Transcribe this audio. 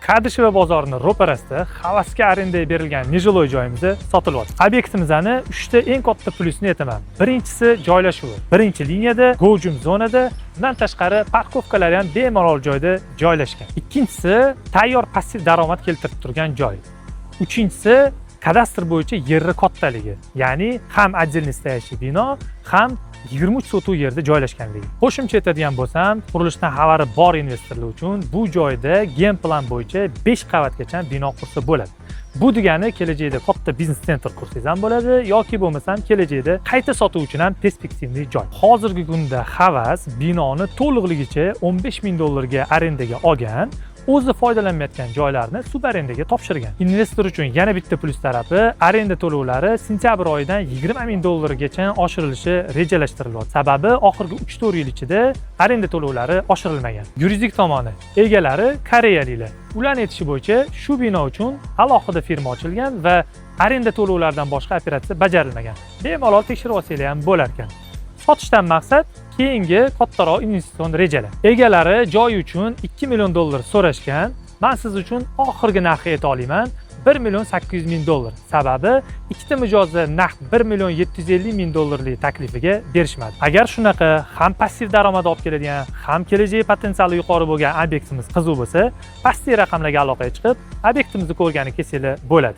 Kadishevo bozorining ro'parasida havasga arendaga berilgan nejiloy joyimiz sotilyapti. Obyektimizni 3 ta eng katta plyusini aytaman. Birinchisi joylashuvi. Birinchi liniyada, g'ojum zonada, bundan tashqari parkovkalar ham bemalol joyda joylashgan. Ikkinchisi tayyor passiv daromad keltirib turgan joy. Uchinchisi kadastr bo'yicha yerri kattaligi, ya'ni ham отдельный стоящий bino, ham 23 sotuv yerda joylashganligi. Qo'shimcha aytadigan bo'lsam, qurilishdan xabari bor investorlar uchun bu joyda game plan bo'yicha 5 qavatgacha bino qursa bo'ladi. Bu degani kelajakda katta biznes sentr qursangiz ham bo'ladi yoki bo'lmasam kelajakda qayta sotuv uchun ham perspektivli joy. Hozirgi kunda havas binoni to'liqligicha $15,000 ga arendaga olgan, o'zi foydalanmayotgan joylarni subarendaga topshirgan. Investor uchun yana bitta plyus tarafi, arenda to'lovlari sentyabr oyidan $20,000 gacha oshirilishi rejalashtiriladi. Sababi oxirgi 3-4 yil ichida arenda to'lovlari oshirilmagan. Yuridik tomoni, egalari koreyaliklar. Ularning aytishi bo'yicha shu bino uchun alohida firma ochilgan va arenda to'lovlaridan boshqa operatsiya bajarilmagan. Bemalol tekshirib olsanglar ham bo'lar ekan. Sotishdan maqsad keyingi kattaroq investitsion rejalar. Egalari joy uchun $2 million so'rashgan. Men siz uchun oxirgi narxni ayta olaman. $1,800,000. Sababi ikkita mijozlar naqd $1,750,000 taklifiga berishmadi. Agar shunaqa ham passiv daromad olib keladigan, ham kelajak potensiali yuqori bo'lgan obyektimiz qiziq bo'lsa, pastki raqamlarga aloqaga chiqib, obyektimizni ko'rgani kelsanglar bo'ladi.